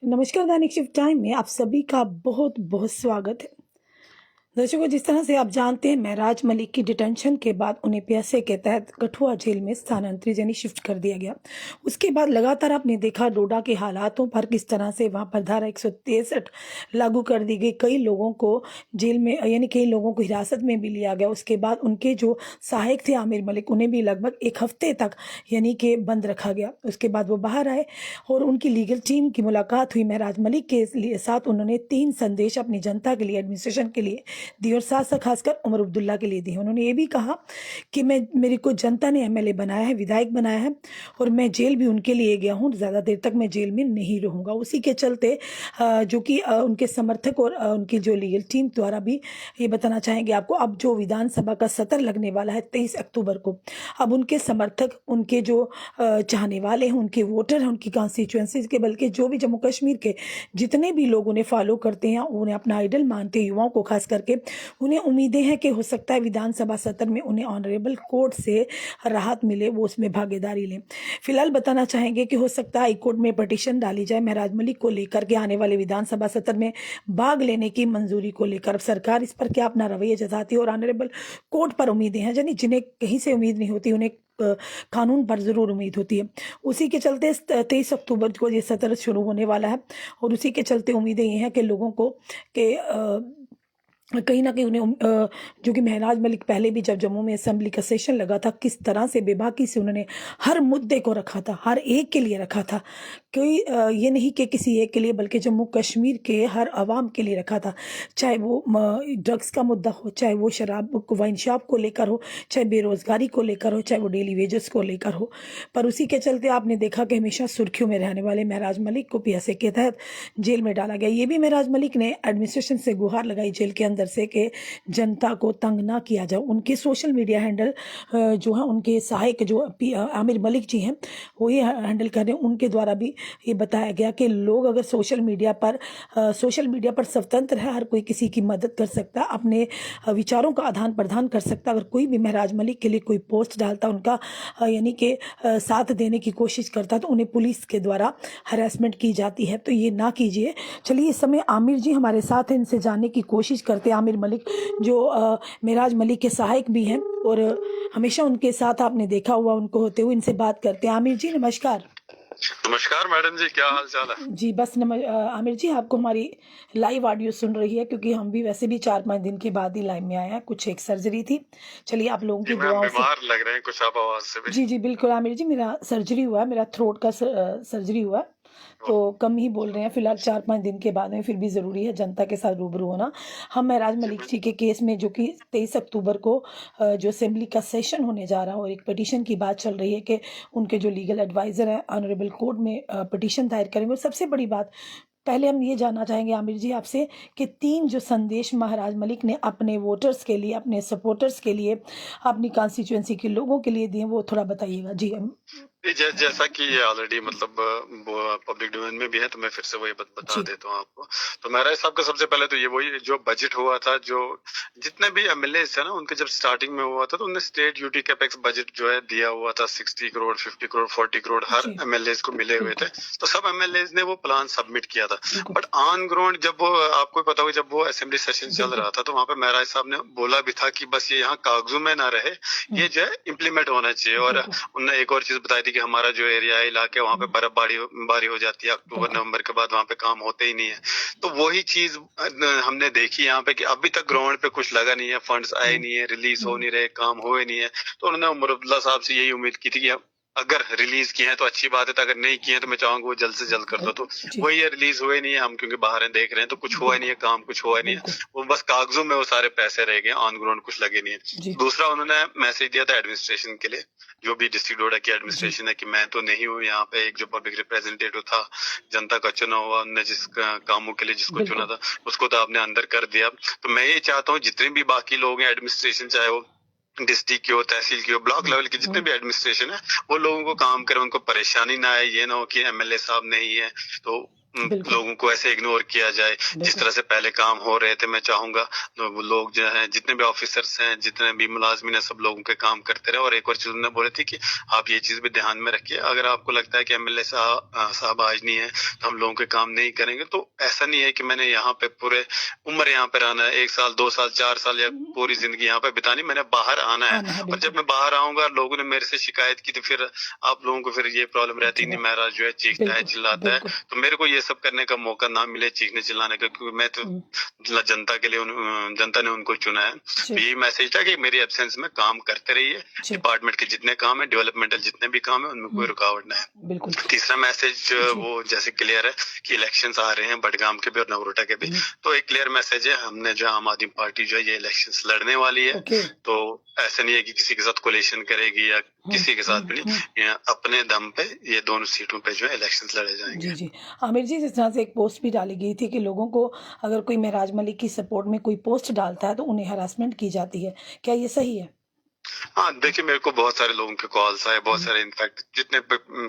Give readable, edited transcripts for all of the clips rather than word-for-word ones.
नमस्कार, दैनिक shift time में आप सभी का बहुत बहुत स्वागत है। दर्शकों, जिस तरह से आप जानते हैं, महराज मलिक की डिटेंशन के बाद उन्हें पीएसए के तहत कठुआ जेल में स्थानांतरित यानी शिफ्ट कर दिया गया। उसके बाद लगातार आपने देखा डोडा के हालातों पर किस तरह से वहां पर धारा 163 लागू कर दी गई। कई लोगों को जेल में यानी कई लोगों को हिरासत में भी लिया गया। उसके बाद उनके जो सहायक थे आमिर मलिक, उन्हें भी लगभग एक हफ्ते तक यानी कि बंद रखा गया। उसके बाद वो बाहर आए और उनकी लीगल टीम की मुलाकात हुई। महराज मलिक के साथ उन्होंने 3 संदेश अपनी जनता के लिए, एडमिनिस्ट्रेशन के लिए दी और साथ साथ खासकर उमर अब्दुल्ला के लिए दी। उन्होंने ये भी कहा कि मेरे को जनता ने एमएलए बनाया है, विधायक बनाया है और मैं जेल भी उनके लिए गया हूँ। ज़्यादा देर तक मैं जेल में नहीं रहूँगा। उसी के चलते जो कि उनके समर्थक और उनकी जो लीगल टीम द्वारा भी ये बताना चाहेंगे आपको, अब जो विधानसभा का सत्र लगने वाला है 23 अक्टूबर को, अब उनके समर्थक, उनके जो चाहने वाले हैं, उनके वोटर हैं, उनकी कॉन्स्टिट्यूएंसीज के, बल्कि जो भी जम्मू कश्मीर के जितने भी लोग उन्हें फॉलो करते हैं, उन्हें अपना आइडल मानते हैं, युवाओं को खास करके, उन्हें उम्मीदें हैं कि हो सकता है विधानसभा सत्र में उन्हें ऑनरेबल कोर्ट से राहत मिले, वो उसमें भागीदारी लें। फिलहाल बताना चाहेंगे कि हो सकता है हाई कोर्ट में पटिशन डाली जाए महराज मलिक को लेकर के आने वाले विधानसभा सत्र में भाग लेने की मंजूरी को लेकर। अब सरकार इस पर क्या अपना रवैया जताती है और ऑनरेबल कोर्ट पर उम्मीदें हैं, यानी जिन्हें कहीं से उम्मीद नहीं होती उन्हें कानून पर जरूर उम्मीद होती है। उसी के चलते 23 अक्टूबर को ये सत्र शुरू होने वाला है और उसी के चलते उम्मीदें ये हैं कि लोगों को कि कहीं ना कहीं उन्हें जो कि महराज मलिक पहले भी जब जम्मू में असेंबली का सेशन लगा था, किस तरह से बेबाकी से उन्होंने हर मुद्दे को रखा था, हर एक के लिए रखा था। कोई ये नहीं कि किसी एक के लिए, बल्कि जम्मू कश्मीर के हर आवाम के लिए रखा था। चाहे वो ड्रग्स का मुद्दा हो, चाहे वो शराब वाइन शॉप को लेकर हो, चाहे बेरोजगारी को लेकर हो, चाहे वो डेली वेजेस को लेकर हो। पर उसी के चलते आपने देखा कि हमेशा सुर्खियों में रहने वाले महराज मलिक को पीएसए के तहत जेल में डाला गया। ये भी महराज मलिक ने एडमिनिस्ट्रेशन से गुहार लगाई जेल के अंदर से कि जनता को तंग ना किया जाए। उनके सोशल मीडिया हैंडल जो है, उनके सहायक जो आमिर मलिक जी हैं, वो ये हैंडल कर रहे हैं। उनके द्वारा भी ये बताया गया कि लोग अगर सोशल मीडिया पर स्वतंत्र है, हर कोई किसी की मदद कर सकता, अपने विचारों का आदान प्रदान कर सकता। अगर कोई भी महराज मलिक के लिए कोई पोस्ट डालता, उनका यानी कि साथ देने की कोशिश करता, तो उन्हें पुलिस के द्वारा हरासमेंट की जाती है। तो ये ना कीजिए। चलिए, इस समय आमिर जी हमारे साथ हैं, इनसे जानने की कोशिश करते हैं। आमिर मलिक जो महराज मलिक के सहायक भी हैं और हमेशा उनके साथ आपने देखा हुआ उनको होते हुए, इनसे बात करते हैं। आमिर जी नमस्कार। नमस्कार मैडम जी, क्या हाल चाल है? जी बस आमिर जी, आपको हमारी लाइव ऑडियो सुन रही है, क्योंकि हम भी वैसे भी 4-5 दिन के बाद ही लाइव में आए हैं। कुछ एक सर्जरी थी। चलिए, आप लोगों जी की मैम, दुआओं से। बीमार लग रहे हैं कुछ आप आवाज से भी। जी बिल्कुल आमिर जी, मेरा सर्जरी हुआ है, मेरा थ्रोट का सर्जरी हुआ है, तो कम ही बोल रहे हैं फिलहाल। 4-5 दिन के बाद में फिर भी ज़रूरी है जनता के साथ रूबरू होना। हम महराज मलिक जी के केस में, जो कि 23 अक्टूबर को जो असेंबली का सेशन होने जा रहा है और एक पटिशन की बात चल रही है कि उनके जो लीगल एडवाइज़र हैं ऑनरेबल कोर्ट में पटिशन दायर करेंगे। और सबसे बड़ी बात, पहले हम ये जानना चाहेंगे आमिर जी आपसे कि 3 जो संदेश महराज मलिक ने अपने वोटर्स के लिए, अपने सपोर्टर्स के लिए, अपनी कॉन्स्टिट्यूएंसी के लोगों के लिए दिए, वो थोड़ा बताइएगा। जी जैसा कि ये ऑलरेडी मतलब वो पब्लिक डोमेन में भी है, तो मैं फिर से वही बता जी देता हूँ आपको। तो मेरा हिसाब का सबसे पहले तो ये वही जो बजट हुआ था, जो जितने भी एमएलए थे ना, उनके जब स्टार्टिंग में हुआ था, तो उन्हें स्टेट यूटी कैपेक्स बजट जो है दिया हुआ था। 60 करोड़, 50 करोड़, 40 करोड़ हर जी एमएलए को मिले हुए थे। तो सब एमएलए ने वो प्लान सबमिट किया था। बिल्कुल बट ऑन ग्राउंड जब वो, आपको पता होगा, जब वो असेंबली सेशन चल बिल्कुल। रहा था, तो वहां पे महराज साहब ने बोला भी था कि बस ये यहाँ कागजों में ना रहे, ये जो है इम्प्लीमेंट होना चाहिए। और बिल्कुल उन्होंने एक और चीज बताई थी कि हमारा जो एरिया है, इलाके, वहाँ पे बर्फबारी बारी हो जाती है अक्टूबर बिल्कुल नवंबर के बाद, वहाँ पे काम होते ही नहीं है। तो वही चीज हमने देखी यहाँ पे कि अभी तक ग्राउंड पे कुछ लगा नहीं है, फंड्स आए नहीं है, रिलीज हो नहीं रहे, काम हुए नहीं है। तो उन्होंने उमर अब्दुल्ला साहब से यही उम्मीद की थी कि अगर रिलीज किए हैं तो अच्छी बात है, तो अगर नहीं किए हैं तो मैं चाहूंगा वो जल्द से जल्द कर दो। तो जी वही है, रिलीज हुए नहीं है, हम क्योंकि बाहर हैं, देख रहे हैं, तो कुछ हुआ ही नहीं है, काम कुछ हुआ नहीं है। बिल्कुल वो बस कागजों में वो सारे पैसे रह गए, ऑन ग्राउंड कुछ लगे नहीं है। जी दूसरा, उन्होंने मैसेज दिया था एडमिनिस्ट्रेशन के लिए, जो भी डिस्ट्रिक्ट डोडा की जी एडमिनिस्ट्रेशन है, कि मैं तो नहीं हूँ यहाँ पे, एक जो पब्लिक रिप्रेजेंटेटिव था, जनता का चुना हुआ, उनने जिस कामों के लिए जिसको चुना बिल्कुल था, उसको तो आपने अंदर कर दिया। तो मैं ये चाहता हूँ जितने भी बाकी लोग हैं एडमिनिस्ट्रेशन, चाहे वो डिस्ट्रिक्ट की हो, तहसील की हो, ब्लॉक लेवल की जितने भी एडमिनिस्ट्रेशन है, वो लोगों को काम करे, उनको परेशानी ना आए। ये ना हो कि एमएलए साहब नहीं है तो बिल्कुल। लोगों को ऐसे इग्नोर किया जाए जिस बिल्कुल। तरह से पहले काम हो रहे थे। मैं चाहूंगा वो लोग जो हैं, जितने भी ऑफिसर्स हैं, जितने भी मुलाजमीन हैं, सब लोगों के काम करते रहे। और एक और चीज उन्होंने बोली थी कि आप ये चीज भी ध्यान में रखिए, अगर आपको लगता है कि एमएलए साहब आज नहीं है तो हम लोगों के काम नहीं करेंगे, तो ऐसा नहीं है कि मैंने यहाँ पे पूरे उम्र यहाँ पे रहना है, 1 साल 2 साल 4 साल या पूरी जिंदगी यहाँ पे बितानी। मैंने बाहर आना है, आना है, और जब बिल्कुल। मैं बाहर आऊंगा लोगों ने मेरे से शिकायत की तो फिर आप लोगों को फिर ये प्रॉब्लम रहती चलो, नहीं, महाराज जो है चीखता है बिल्कुल, चिल्लाता है। बिल्कुल। तो मेरे को ये सब करने का मौका ना मिले, चीखने चिल्लाने का, क्योंकि मैं तो हुँ, जनता के लिए जनता ने उनको चुना है। जी, तो यही मैसेज था कि मेरी एब्सेंस में काम करते रहिए। जी। डिपार्टमेंट के जितने काम है, डेवलपमेंटल जितने भी काम है, उनमें कोई हुँ, रुकावट ना है। बिल्कुल। तीसरा मैसेज जी। वो जैसे क्लियर है कि इलेक्शंस आ रहे हैं बडगाम के भी और नगरोटा के भी। हुँ, तो एक क्लियर मैसेज है, हमने जो आम आदमी पार्टी जो है ये इलेक्शंस लड़ने वाली है। ओके। तो ऐसा नहीं है कि किसी के साथ कोलिशन करेगी या हुँ, किसी के साथ भी हुँ, नहीं, हुँ। ये अपने दम पे ये दोनों सीटों पे जो है इलेक्शंस लड़े जाएंगे। जी, जी। आमिर जी, जिस तरह से एक पोस्ट भी डाली गई थी कि लोगों को अगर कोई महराज मलिक की सपोर्ट में कोई पोस्ट डालता है तो उन्हें हरासमेंट की जाती है। क्या ये सही है? हाँ, देखिए मेरे को बहुत सारे लोगों के कॉल्स आए, बहुत हुँ, सारे इनफैक्ट जितने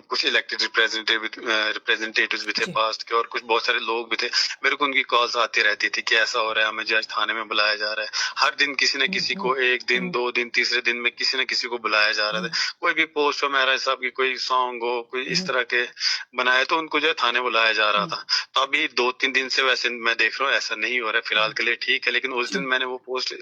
कुछ इलेक्टेड रिप्रेजेंटेटिव्स भी थे जी। पास्ट के, और कुछ बहुत सारे लोग भी थे। मेरे को उनकी कॉल्स आती रहती थी कि ऐसा हो रहा है, हमें जज थाने में बुलाया जा रहा है। हर दिन किसी न हुँ, किसी हुँ, को, 1 दिन, हुँ, 2 दिन, तीसरे दिन में किसी न किसी को बुलाया जा रहा हुँ, था। कोई भी पोस्ट हो, महाराज साहब की कोई सॉन्ग हो, कोई इस हुँ, तरह के बनाए, तो उनको जो है थाने बुलाया जा रहा हुँ, था। तो अभी 2-3 दिन से वैसे मैं देख रहा हूँ ऐसा नहीं हो रहा है, फिलहाल हुँ, के लिए ठीक है। लेकिन उस दिन जी। मैंने वो पोस्ट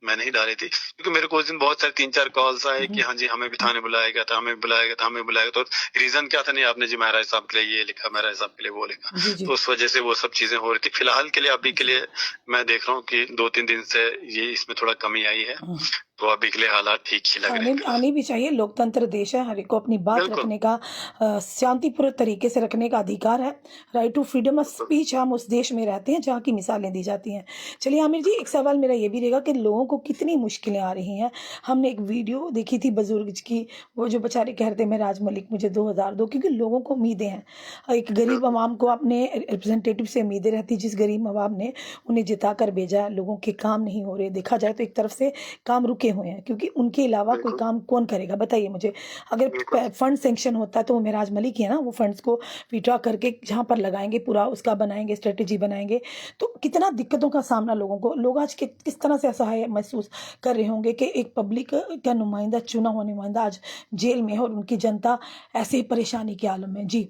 मैंने ही डाली थी, क्योंकि मेरे को उस दिन बहुत सारे 3-4 कॉल्स आए कि हुँ, हाँ जी, हमें भी हुँ, थाने बुलाया गया था, हमें बुलाया गया था, हमें बुलाया गया। तो रीजन क्या था, नहीं आपने जी महाराज साहब के लिए ये लिखा, महाराज साहब के लिए वो लिखा। जी, जी, तो उस वजह से वो सब चीजें हो रही थी। फिलहाल के लिए, अभी के जी। लिए मैं देख रहा हूँ कि 2-3 दिन से ये इसमें थोड़ा कमी आई है। हुँ। तो अभी के लिए हालात ठीक ही लग रहे हैं आने फिलहाल। आनी भी चाहिए, लोकतंत्र देश है, हर एक को अपनी बात बिल्कुल, रखने का शांतिपूर्ण तरीके से रखने का अधिकार है। राइट टू फ्रीडम ऑफ बिल्कुल। स्पीच, हम उस देश में रहते हैं जहाँ की मिसालें दी जाती हैं। चलिए आमिर जी, एक सवाल मेरा ये भी रहेगा कि लोगों को कितनी मुश्किलें आ रही हैं। हमने एक वीडियो देखी थी बुजुर्ग की, वो जो बेचारे कह रहे थे महराज मलिक मुझे 2000 दो, क्योंकि लोगों को उम्मीदें हैं। एक गरीब बिल्कुल, आवाम को अपने रिप्रेजेंटेटिव से उम्मीदें रहती, जिस गरीब आवाम ने उन्हें जिता कर भेजा है, लोगों के काम नहीं हो रहे। देखा जाए तो एक तरफ से काम रुके हुए हैं, क्योंकि उनके अलावा कोई बिल्कुल, काम कौन करेगा बताइए मुझे। अगर बिल्कुल, फंड सेंक्शन होता है तो वो महराज मलिक ही है ना, वो फंड्स को विड्रॉ करके जहाँ पर लगाएंगे, पूरा उसका बनाएंगे, स्ट्रेटेजी बनाएंगे। तो कितना दिक्कतों का सामना लोगों को, लोग आज किस तरह से असहाय महसूस कर रहे होंगे कि एक पब्लिक का नुमाइंदा, चुना हुआ नुमाइंदा आज जेल में है और उनकी जनता ऐसे ही परेशानी के आलम में। जी,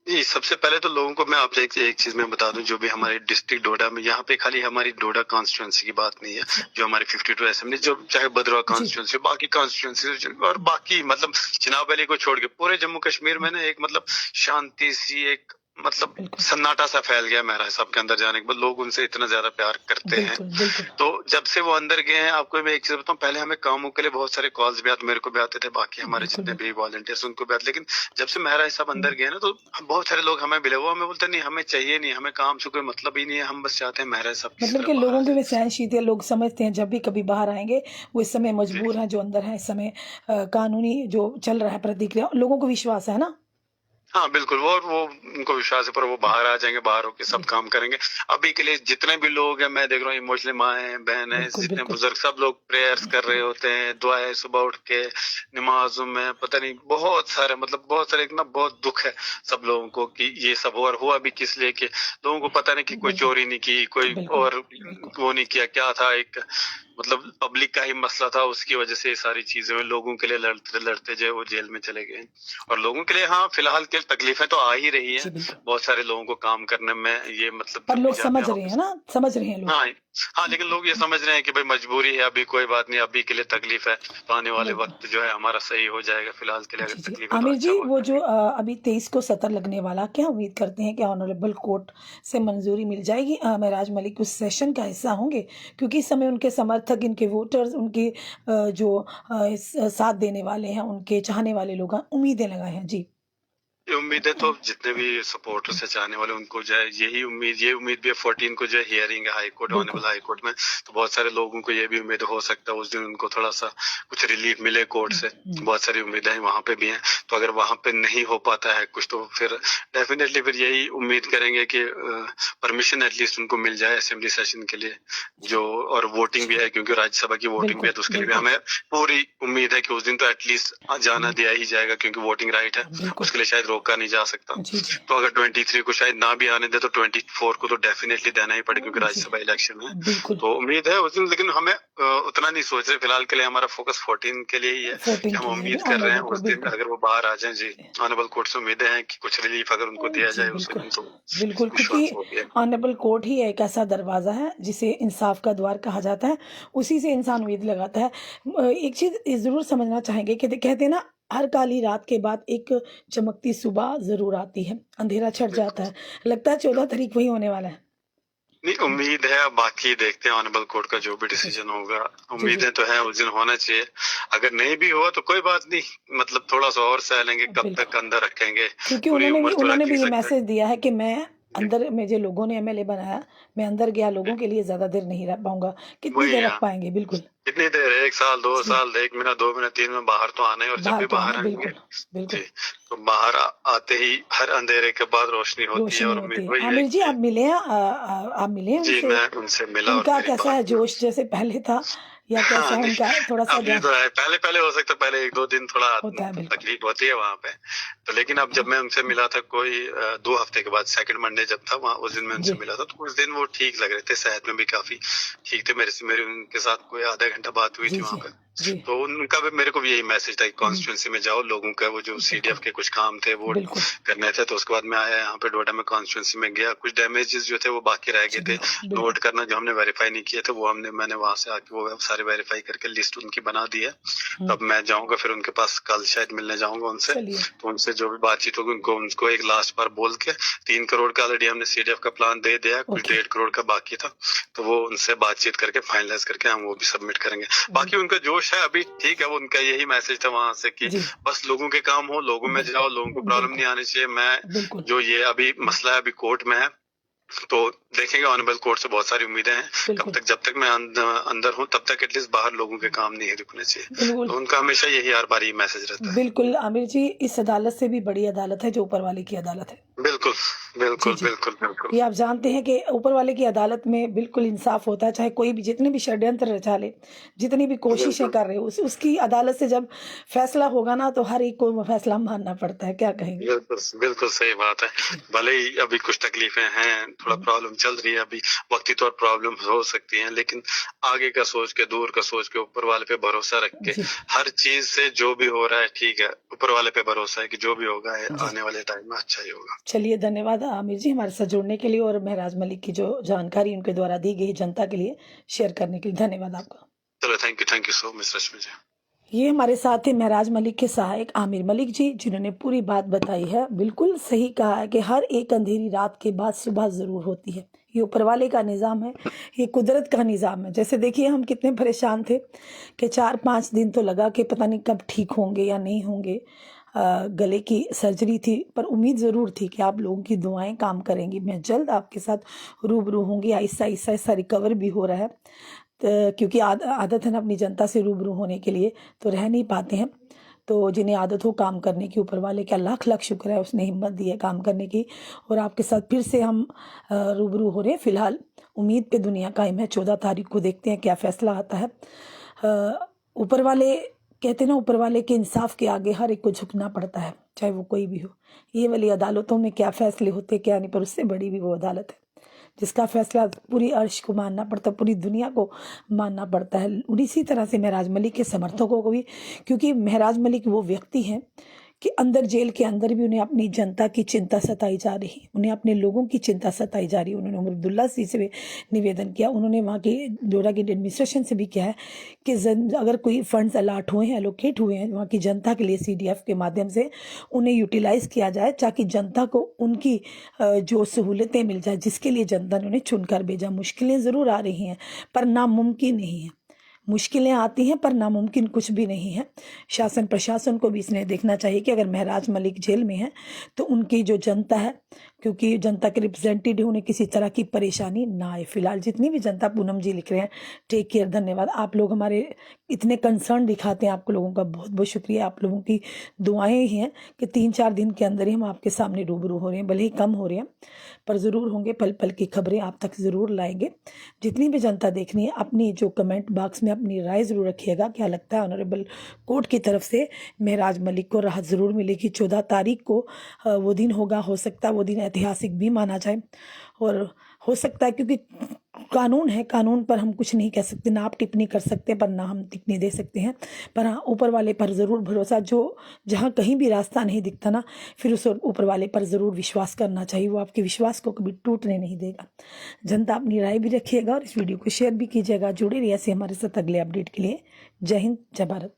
जी, सबसे पहले तो लोगों को मैं आपसे एक चीज मैं बता दूं, जो भी हमारे डिस्ट्रिक्ट डोडा में, यहाँ पे खाली हमारी डोडा कॉन्स्टिट्यूंसी की बात नहीं है, जी, जो हमारी 52 असेंबली, जो चाहे भद्रवा जी, कॉन्स्टिट्यूंसी, बाकी कॉन्स्टिट्यूंसी और बाकी मतलब चिनाब वैली को छोड़ के पूरे जम्मू कश्मीर में ना एक मतलब शांति सी, एक मतलब बिल्कुल, सन्नाटा सा फैल गया महाराज साहब के अंदर जाने के बाद। लोग उनसे इतना ज्यादा प्यार करते हैं। बिल्कुल, बिल्कुल, तो जब से वो अंदर गए हैं, आपको मैं एक चीज बताऊं, पहले हमें कामों के लिए बहुत सारे कॉल्स भी आते, मेरे को भी आते थे, बाकी हमारे बिल्कुल, जितने बिल्कुल। भी वॉलंटियर्स उनको भी आते। लेकिन जब से महाराज साहब हुँ। अंदर गए ना, तो बहुत सारे लोग हमें मिले, वो हमें बोलते नहीं, हमें चाहिए नहीं, हमें काम से कोई मतलब ही नहीं है, हम बस चाहते हैं महाराज साहब किसी मतलब तरह कि बाहर लोगों के जाए। में सहनशीलता, लोग समझते हैं जब भी कभी बाहर आएँगे, वो इस समय जी, मजबूर हैं, जो अंदर हैं इस समय कानूनी जो चल रहा है प्रतिक्रिया, लोगों को विश्वास है ना? हाँ बिल्कुल, वो उनको विश्वास है, पर वो बाहर आ जाएंगे, बाहर होके सब बिल्कुल, काम करेंगे। अभी के लिए जितने भी लोग हैं, मैं देख रहा हूँ इमोशनली, माँ है, बहन है, बिल्कुल, जितने बिल्कुल, बुजुर्ग, सब लोग प्रेयर्स कर रहे होते हैं, दुआएं सुबह उठ के, नमाजों में, पता नहीं बहुत सारे, मतलब बहुत सारे, इतना बहुत दुख है सब लोगों को कि ये सब हो, और हुआ भी किस लिए कि लोगों को पता नहीं कि कोई बिल्कुल, चोरी नहीं की, कोई बिल्कुल, और बिल्कुल। वो नहीं किया, क्या था, एक मतलब पब्लिक का ही मसला था, उसकी वजह से ये सारी चीजें हुई। लोगों के लिए लड़ते लड़ते जो है वो जेल में चले गए। और लोगों के लिए हाँ फिलहाल के तकलीफें तो आ ही रही हैं, जी, बिल्कुल। बहुत सारे लोगों को काम करने में, ये मतलब पर जो भी लोग जाते समझ हैं रहे हैं ऑफिस। ना, समझ रहे हैं लोग। हाँ हाँ, लेकिन लोग ये समझ रहे हैं कि भाई मजबूरी है, अभी कोई बात नहीं, अभी के लिए तकलीफ है, तो आने वाले बिल्कुल। वक्त जो है हमारा सही हो जाएगा। फिलहाल के लिए जी, अगर जी। तकलीफ है तो आमिर अच्छा जी, वो वक्त जो है। अभी 23 को सत्र लगने वाला, क्या उम्मीद करते हैं कि ऑनरेबल कोर्ट से मंजूरी मिल जाएगी? महराज मलिक उस सेशन का हिस्सा होंगे? क्योंकि इस समय उनके समर्थक, इनके वोटर्स, उनके जो साथ देने वाले हैं, उनके चाहने वाले लोग हैं, उम्मीदें लगाए हैं। जी। ये उम्मीद है, तो जितने भी सपोर्टर्स है, चाहने वाले, उनको जो है यही उम्मीद, ये उम्मीद भी है। 14 को जो है हियरिंग है हाई कोर्ट, बिल्कुल। ऑनरेबल हाई कोर्ट में, तो बहुत सारे लोगों को ये भी उम्मीद हो सकता है उस दिन उनको थोड़ा सा कुछ रिलीफ मिले कोर्ट हुँ, से। हुँ। बहुत सारी उम्मीदें वहां पे भी हैं। तो अगर वहां पे नहीं हो पाता है कुछ, तो फिर डेफिनेटली फिर यही उम्मीद करेंगे कि परमिशन एटलीस्ट उनको मिल जाए असेंबली सेशन के लिए, जी, जो और वोटिंग भी जी। है, क्योंकि राज्यसभा की वोटिंग भी बिल्कुल, है, तो उसके लिए भी बिल्कुल। हमें पूरी उम्मीद है कि उस दिन तो एटलीस्ट जाना हुँ, दिया ही जाएगा, क्योंकि वोटिंग राइट है। बिल्कुल। उसके लिए शायद रोक रोका नहीं जा सकता। जी जी तो अगर 23 को शायद ना भी आने दे तो 24 को तो डेफिनेटली देना ही पड़ेगा, क्योंकि जी राज्यसभा इलेक्शन है। बिल्कुल तो उम्मीद है उस दिन, लेकिन हमें उतना नहीं सोच रहे फिलहाल के लिए। हमारा फोकस 14 के लिए ही है कि 14 हम के लिए उम्मीद कर रहे हैं ऑनरेबल को उस दिन बिल्कुल अगर वो बाहर आ जाएं। जी, ऑनरेबल कोर्ट से उम्मीदें हैं कि कुछ रिलीफ अगर उनको दिया जी जाए उस बिल्कुल दिन, तो बिल्कुल, क्योंकि विश्वास हो गया। ऑनरेबल कोर्ट ही एक ऐसा दरवाज़ा है जिसे इंसाफ का द्वार कहा जाता है, उसी से इंसान उम्मीद लगाता है। एक चीज़ ज़रूर समझना चाहेंगे कि कहते हैं ना, हर काली रात के बाद एक चमकती सुबह ज़रूर आती है, अंधेरा छट जाता बिल्कुल, है। लगता है 14 तारीख वही होने वाला है। नहीं उम्मीद है, अब बाकी देखते हैं ऑनरेबल कोर्ट का जो भी जी जी डिसीजन होगा। जी जी उम्मीदें तो है उस दिन होना चाहिए। अगर नहीं भी हुआ तो कोई बात नहीं, मतलब थोड़ा सा और सह लेंगे, कब बिल्कुल, तक अंदर रखेंगे, क्योंकि पूरी उम्र तो उन्होंने रख भी नहीं ये सकते। मैसेज दिया है कि मैं जी, अंदर में जो लोगों ने एमएलए बनाया, मैं अंदर गया जी, लोगों के लिए ज़्यादा देर नहीं रह पाऊँगा। कितनी वही देर है। रख पाएँगे? बिल्कुल। कितनी देर है, 1 साल, 2 जी, साल, 1 महीना, 2 महीना, 3 महीना, बाहर तो आना है। और जब बाहर भी तो आना बाहर है, आएंगे, बिल्कुल, बिल्कुल। जी, तो बाहर आते ही हर अंधेरे के बाद रोशनी होती है, रोशनी और होती उम्मीद है। वही है आमिर जी, कि आप मिले हैं आप मिले हैं जी, उनसे? मैं उनसे मिला और उनका मेरी कैसा है बात हुई। जोश, जैसे पहले था या कैसा हाँ, है नहीं, उनका? थोड़ा-सा अभी जान तो है। पहले-पहले हो सकता है, पहले 1-2 दिन थोड़ा होता है, बिल्कुल। तकलीफ होती है वहाँ पे। तो लेकिन अब जब मैं उनसे मिला था, कोई 2 हफ्ते के बाद, सेकंड मंडे जब था वहाँ, उस दिन मैं जी, उनसे मिला था, तो उस दिन वो ठीक लग रहे थे, सेहत में भी काफ़ी ठीक थे। मेरी उनके साथ कोई आधा घंटा बात हुई जी, थी वहाँ जी, पे। जी। तो उनका भी मेरे को भी यही मैसेज था कि हुँ, कॉन्स्टिट्यूएंसी में जाओ, लोगों का वो जो सीडीएफ बिल्कुल, के कुछ काम थे वो बिल्कुल। करने थे। तो उसके बाद मैं आया यहाँ पे डोडा में, कॉन्स्टिट्यूएंसी में गया, कुछ डैमेजेस जो थे वो बाकी रह गए जी, थे बिल्कुल, बिल्कुल। नोट करना, जो हमने वेरीफाई नहीं किए थे, वो मैंने वहां से आके वो सारे वेरीफाई करके लिस्ट उनकी बना दी है। तो हुँ, अब मैं जाऊंगा फिर उनके पास, कल शायद मिलने जाऊंगा उनसे। चलिए, तो उनसे जो भी बातचीत होगी, उनको एक लास्ट बार बोल के, 3 करोड़ का ऑलरेडी हमने सीडीएफ का प्लान दे दिया है, कुछ ओके, 1.5 करोड़ का बाकी था। तो वो उनसे बातचीत करके फाइनलाइज करके हम वो भी सबमिट करेंगे। बाकी बिल्कुल। उनका जोश है अभी, ठीक है। वो उनका यही मैसेज था वहां से कि जी, बस लोगों के काम हो, लोगों में जाओ, लोगों को प्रॉब्लम बिल्कुल, नहीं आनी चाहिए। मैं बिल्कुल, जो ये अभी मसला है, अभी कोर्ट में है, तो देखेंगे। ऑनरेबल कोर्ट से बहुत सारी उम्मीदें हैं। बिल्कुल, जब तक मैं अंदर हूँ, तब तक एटलीस्ट बाहर लोगों के काम नहीं रुकने चाहिए। बिल्कुल। तो उनका हमेशा यही हर बार ये मैसेज रहता है। बिल्कुल, आमिर जी, इस अदालत से भी बड़ी अदालत है जो ऊपर वाले की अदालत है। बिल्कुल, जी, बिल्कुल, जी। बिल्कुल, बिल्कुल। ये आप जानते हैं कि ऊपर वाले की अदालत में बिल्कुल इंसाफ होता है, चाहे कोई भी जितने भी षड्यंत्र रचा ले, जितनी भी कोशिशें बिल्कुल, कर रहे हो, उसकी अदालत से जब फैसला होगा ना, तो हर एक को वो फैसला मानना पड़ता है। क्या कहेंगे? बिल्कुल, बिल्कुल सही बात है। जी। भले ही अभी कुछ तकलीफें हैं, थोड़ा हुँ, प्रॉब्लम चल रही है अभी, वक़्ती तौर प्रॉब्लम हो सकती हैं, लेकिन आगे का सोच के, दूर का सोच के, ऊपर वाले पे भरोसा रख के, जी, हर चीज़ से जो भी हो रहा है ठीक है, ऊपर वाले पे भरोसा है कि जो भी होगा जी। आने वाले टाइम में अच्छा ही होगा। चलिए, धन्यवाद आमिर जी हमारे साथ जुड़ने के लिए और महराज मलिक की जो जानकारी उनके द्वारा दी गई जनता के लिए शेयर करने के लिए धन्यवाद आपका। चलो, थैंक यू सो मच रश्मि जी। ये हमारे साथ थे महराज मलिक के सहायक आमिर मलिक जी, जिन्होंने पूरी बात बताई है। बिल्कुल सही कहा है कि हर एक अंधेरी रात के बाद सुबह ज़रूर होती है। ये ऊपर वाले का निज़ाम है, ये कुदरत का निज़ाम है। जैसे देखिए, हम कितने परेशान थे कि 4-5 दिन तो लगा कि पता नहीं कब ठीक होंगे या नहीं होंगे। गले की सर्जरी थी, पर उम्मीद ज़रूर थी कि आप लोगों की दुआएं काम करेंगी। मैं जल्द आपके साथ रूबरू होंगी। आहिस्ता-आहिस्ता रिकवर भी हो रहा है। क्योंकि आदत है ना अपनी जनता से रूबरू होने के लिए, तो रह नहीं पाते हैं। तो जिन्हें आदत हो काम करने की, ऊपर वाले का लाख-लाख शुक्र है, उसने हिम्मत दी है काम करने की। और आपके साथ फिर से हम रूबरू हो रहे हैं। फ़िलहाल उम्मीद पे दुनिया कायम है। 14 तारीख को देखते हैं क्या फ़ैसला आता है। ऊपर वाले कहते हैं ना, ऊपर वाले के इंसाफ के आगे हर एक को झुकना पड़ता है, चाहे वो कोई भी हो। ये वाली अदालतों में क्या फ़ैसले होते क्या नहीं, पर उससे बड़ी भी वो अदालत है जिसका फैसला पूरी अर्श को मानना पड़ता है, पूरी दुनिया को मानना पड़ता है। और इसी तरह से महराज मलिक के समर्थकों को भी, क्योंकि महराज मलिक वो व्यक्ति हैं कि अंदर जेल के अंदर भी उन्हें अपनी जनता की चिंता सताई जा रही, उन्हें अपने लोगों की चिंता सताई जा रही। उन्होंने उमर अब्दुल्ला सी से भी निवेदन किया, उन्होंने वहाँ की डोडा की एडमिनिस्ट्रेशन से भी किया है कि अगर कोई फंड्स अलाट हुए हैं, एलोकेट हुए हैं वहाँ की जनता के लिए सीडीएफ के माध्यम से, उन्हें यूटिलाइज़ किया जाए ताकि जनता को उनकी जो सहूलतें मिल जाए जिसके लिए जनता ने उन्हें चुनकर भेजा। मुश्किलें ज़रूर आ रही हैं, पर नामुमकिन नहीं है। मुश्किलें आती हैं पर नामुमकिन कुछ भी नहीं है। शासन प्रशासन को भी इसने देखना चाहिए कि अगर महराज मलिक जेल में हैं तो उनकी जो जनता है, क्योंकि जनता के रिप्रेजेंटेटिव, उन्हें किसी तरह की परेशानी ना आए। फिलहाल जितनी भी जनता, पूनम जी लिख रहे हैं टेक केयर, धन्यवाद। आप लोग हमारे इतने कंसर्न दिखाते हैं, आप लोगों का बहुत बहुत शुक्रिया। आप लोगों की दुआएं ही हैं कि 3-4 दिन के अंदर ही हम आपके सामने रूबरू हो रहे हैं, भले ही कम हो रहे हैं पर ज़रूर होंगे। पल पल की खबरें आप तक ज़रूर लाएंगे। जितनी भी जनता देखनी है, अपनी जो कमेंट बॉक्स में में अपनी राय ज़रूर रखिएगा, क्या लगता है ऑनरेबल कोर्ट की तरफ से महराज मलिक को राहत ज़रूर मिलेगी। 14 तारीख को वो दिन होगा, हो सकता है वो दिन ऐतिहासिक भी माना जाए, और हो सकता है क्योंकि कानून है, कानून पर हम कुछ नहीं कह सकते, ना आप टिप्पणी कर सकते पर ना हम टिप्पणी दे सकते हैं, पर हाँ ऊपर वाले पर ज़रूर भरोसा, जो जहाँ कहीं भी रास्ता नहीं दिखता ना, फिर उस ऊपर वाले पर ज़रूर विश्वास करना चाहिए, वो आपके विश्वास को कभी टूटने नहीं देगा। जनता अपनी राय भी रखिएगा और इस वीडियो को शेयर भी कीजिएगा। जुड़े रहिए ऐसे हमारे साथ अगले अपडेट के लिए। जय हिंद, जय भारत।